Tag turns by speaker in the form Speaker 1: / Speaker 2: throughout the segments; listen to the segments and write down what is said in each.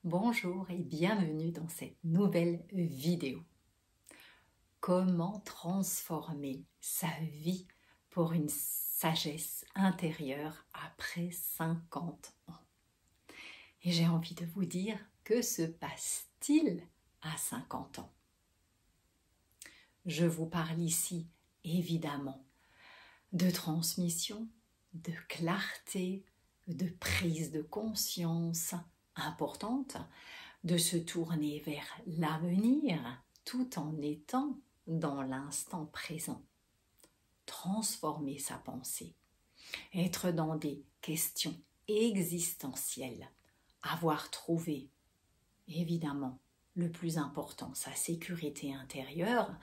Speaker 1: Bonjour et bienvenue dans cette nouvelle vidéo. Comment transformer sa vie pour une sagesse intérieure après 50 ans? Et j'ai envie de vous dire, que se passe-t-il à 50 ans? Je vous parle ici, évidemment, de transmission, de clarté, de prise de conscience importante, de se tourner vers l'avenir tout en étant dans l'instant présent. Transformer sa pensée, être dans des questions existentielles, avoir trouvé, évidemment, le plus important, sa sécurité intérieure,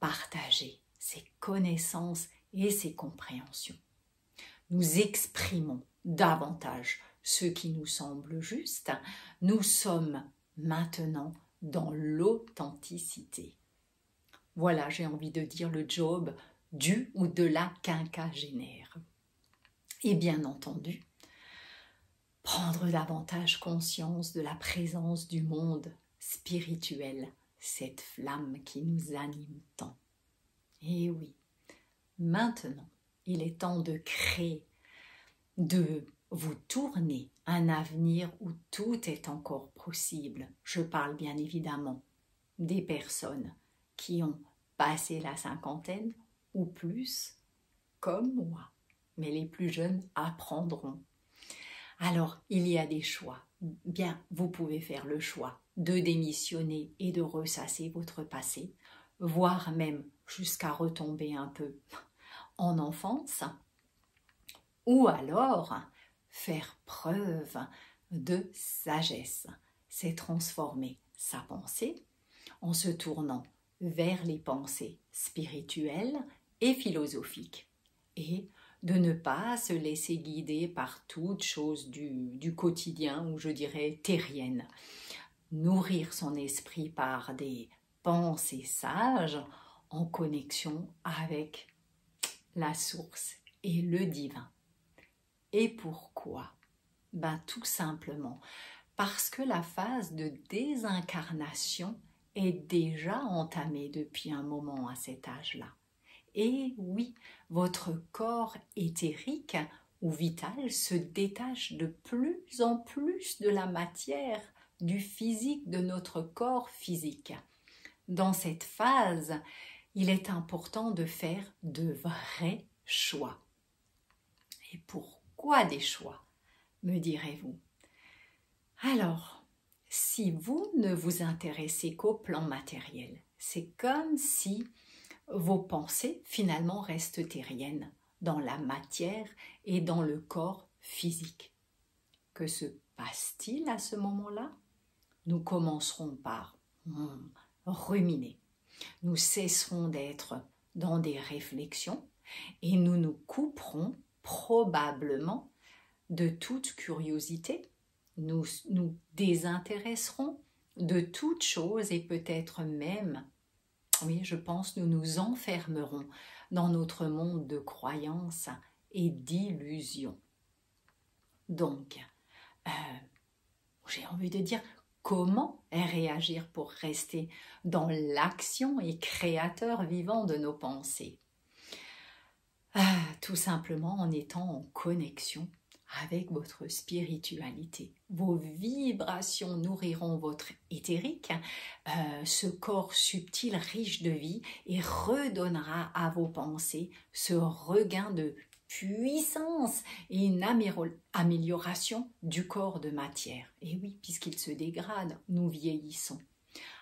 Speaker 1: partager ses connaissances et ses compréhensions. Nous exprimons davantage ce qui nous semble juste. Nous sommes maintenant dans l'authenticité. Voilà, j'ai envie de dire le job du ou de la quinquagénaire. Et bien entendu, prendre davantage conscience de la présence du monde spirituel, cette flamme qui nous anime tant. Et oui, maintenant, il est temps de créer, de vous tourner un avenir où tout est encore possible. Je parle bien évidemment des personnes qui ont passé la cinquantaine ou plus, comme moi. Mais les plus jeunes apprendront. Alors, il y a des choix. Bien, vous pouvez faire le choix de démissionner et de ressasser votre passé, voire même jusqu'à retomber un peu en enfance, ou alors faire preuve de sagesse. C'est transformer sa pensée en se tournant vers les pensées spirituelles et philosophiques et de ne pas se laisser guider par toutes choses du quotidien, ou je dirais terriennes. Nourrir son esprit par des pensées sages en connexion avec la source et le divin. Et pourquoi? Tout simplement parce que la phase de désincarnation est déjà entamée depuis un moment à cet âge-là. Et oui, votre corps éthérique ou vital se détache de plus en plus de la matière, du physique, de notre corps physique. Dans cette phase, il est important de faire de vrais choix. Et pourquoi des choix, me direz-vous? Alors, si vous ne vous intéressez qu'au plan matériel, c'est comme si vos pensées finalement restent terriennes dans la matière et dans le corps physique. Que se passe-t-il à ce moment-là? Nous commencerons par ruminer. Nous cesserons d'être dans des réflexions et nous nous couperons probablement de toute curiosité. Nous nous désintéresserons de toute chose et peut-être même, oui, je pense, nous nous enfermerons dans notre monde de croyances et d'illusions. Donc, j'ai envie de dire, comment réagir pour rester dans l'action et créateur vivant de nos pensées? Tout simplement en étant en connexion avec votre spiritualité. Vos vibrations nourriront votre éthérique, ce corps subtil riche de vie, et redonnera à vos pensées ce regain de puissance et une amélioration du corps de matière. Et oui, puisqu'il se dégrade, nous vieillissons.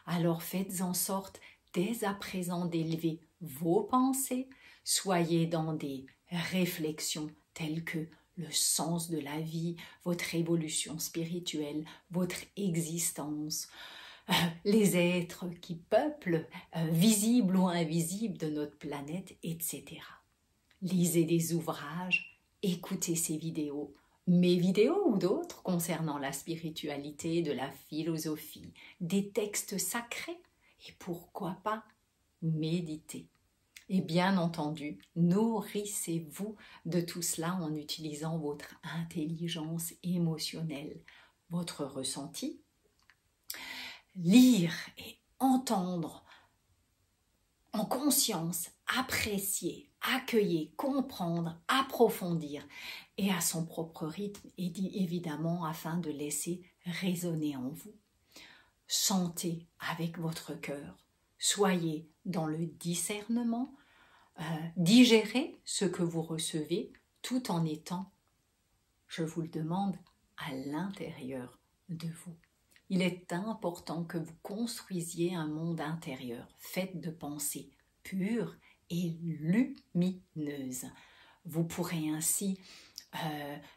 Speaker 1: Alors faites en sorte dès à présent d'élever vos pensées, soyez dans des réflexions telles que le sens de la vie, votre évolution spirituelle, votre existence, les êtres qui peuplent, visibles ou invisibles de notre planète, etc. Lisez des ouvrages, écoutez ces vidéos, mes vidéos ou d'autres concernant la spiritualité, de la philosophie, des textes sacrés, Et pourquoi pas méditer. Et bien entendu, nourrissez-vous de tout cela en utilisant votre intelligence émotionnelle, votre ressenti. Lire et entendre en conscience, apprécier, accueillir, comprendre, approfondir et à son propre rythme et évidemment afin de laisser résonner en vous. Chantez avec votre cœur, soyez dans le discernement, digérez ce que vous recevez tout en étant, je vous le demande, à l'intérieur de vous. Il est important que vous construisiez un monde intérieur fait de pensées pures et lumineuses. Vous pourrez ainsi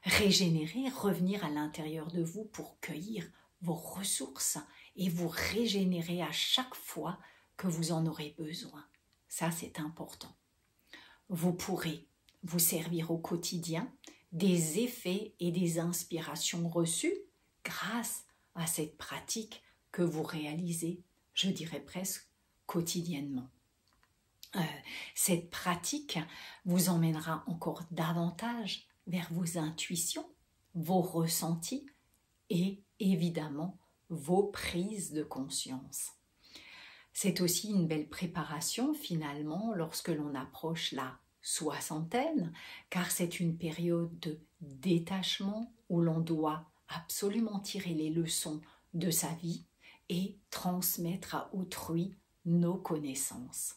Speaker 1: régénérer, revenir à l'intérieur de vous pour cueillir vos ressources et vous régénérer à chaque fois que vous en aurez besoin. Ça, c'est important. Vous pourrez vous servir au quotidien des effets et des inspirations reçues grâce à cette pratique que vous réalisez, je dirais presque quotidiennement. Cette pratique vous emmènera encore davantage vers vos intuitions, vos ressentis et évidemment vos prises de conscience. C'est aussi une belle préparation finalement lorsque l'on approche la soixantaine, car c'est une période de détachement où l'on doit absolument tirer les leçons de sa vie et transmettre à autrui nos connaissances.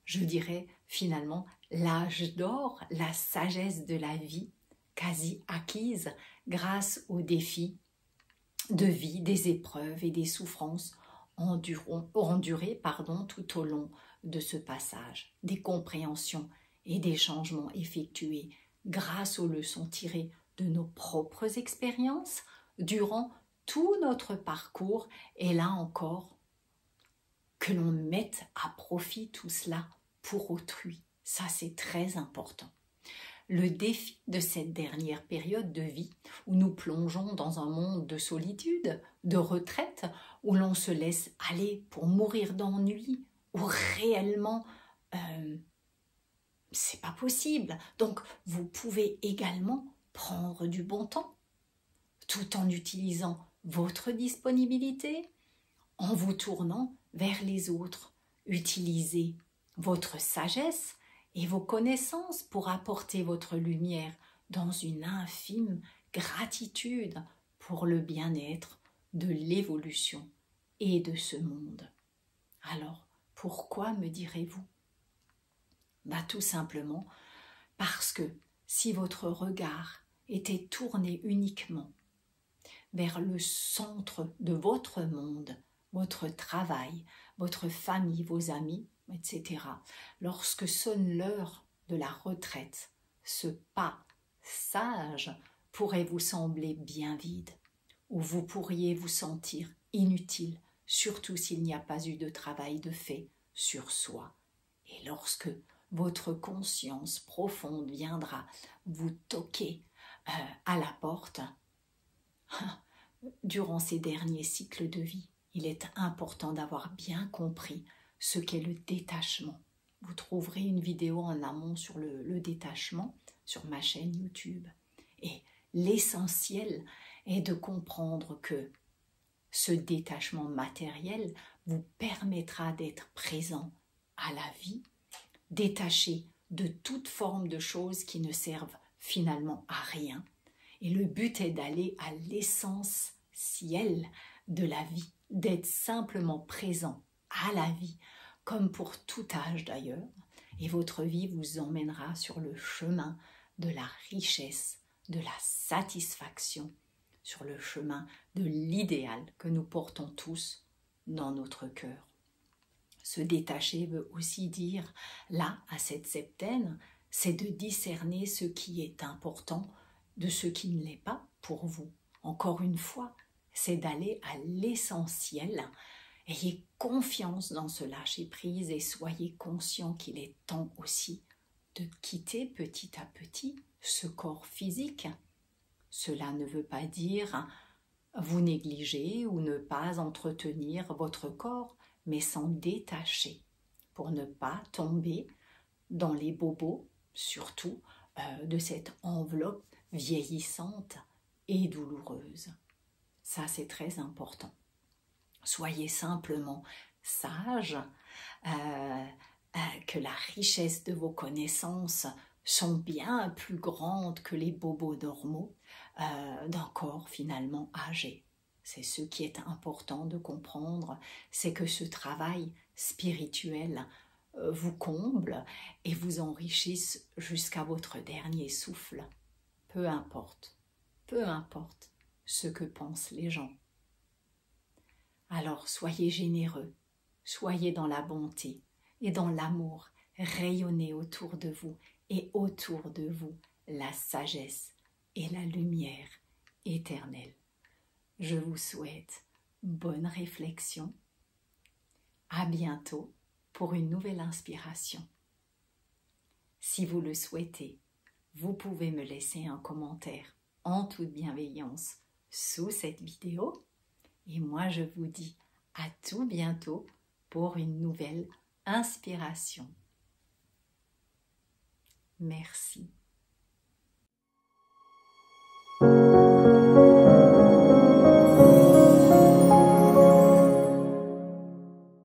Speaker 1: Je dirais finalement l'âge d'or, la sagesse de la vie quasi acquise grâce aux défis de vie, des épreuves et des souffrances endurées tout au long de ce passage, des compréhensions et des changements effectués grâce aux leçons tirées de nos propres expériences durant tout notre parcours et là encore que l'on mette à profit tout cela pour autrui. Ça, c'est très important. Le défi de cette dernière période de vie où nous plongeons dans un monde de solitude, de retraite, où l'on se laisse aller pour mourir d'ennui, où réellement c'est pas possible. Donc vous pouvez également prendre du bon temps tout en utilisant votre disponibilité, en vous tournant vers les autres. Utilisez votre sagesse et vos connaissances pour apporter votre lumière dans une infime gratitude pour le bien-être de l'évolution et de ce monde. Alors, pourquoi me direz-vous? Tout simplement parce que si votre regard était tourné uniquement vers le centre de votre monde, votre travail, votre famille, vos amis, etc. Lorsque sonne l'heure de la retraite, ce pas sage pourrait vous sembler bien vide, ou vous pourriez vous sentir inutile, surtout s'il n'y a pas eu de travail de fait sur soi. Et lorsque votre conscience profonde viendra vous toquer à la porte, durant ces derniers cycles de vie, il est important d'avoir bien compris ce qu'est le détachement. Vous trouverez une vidéo en amont sur le détachement sur ma chaîne YouTube. Et l'essentiel est de comprendre que ce détachement matériel vous permettra d'être présent à la vie, détaché de toute forme de choses qui ne servent finalement à rien. Et le but est d'aller à l'essentiel de la vie, d'être simplement présent à la vie, comme pour tout âge d'ailleurs. Et votre vie vous emmènera sur le chemin de la richesse, de la satisfaction, sur le chemin de l'idéal que nous portons tous dans notre cœur. Se détacher veut aussi dire, là, à cette septaine, c'est de discerner ce qui est important de ce qui ne l'est pas pour vous. Encore une fois, c'est d'aller à l'essentiel. Ayez confiance dans ce lâcher-prise et soyez conscient qu'il est temps aussi de quitter petit à petit ce corps physique. Cela ne veut pas dire vous négliger ou ne pas entretenir votre corps, mais s'en détacher pour ne pas tomber dans les bobos, surtout de cette enveloppe vieillissante et douloureuse. Ça, c'est très important. Soyez simplement sage, que la richesse de vos connaissances sont bien plus grandes que les bobos normaux d'un corps finalement âgé. C'est ce qui est important de comprendre, c'est que ce travail spirituel vous comble et vous enrichisse jusqu'à votre dernier souffle. Peu importe ce que pensent les gens. Alors soyez généreux, soyez dans la bonté et dans l'amour, rayonnez autour de vous et autour de vous la sagesse et la lumière éternelle. Je vous souhaite bonne réflexion. À bientôt pour une nouvelle inspiration. Si vous le souhaitez, vous pouvez me laisser un commentaire en toute bienveillance sous cette vidéo. Et moi, je vous dis à tout bientôt pour une nouvelle inspiration. Merci.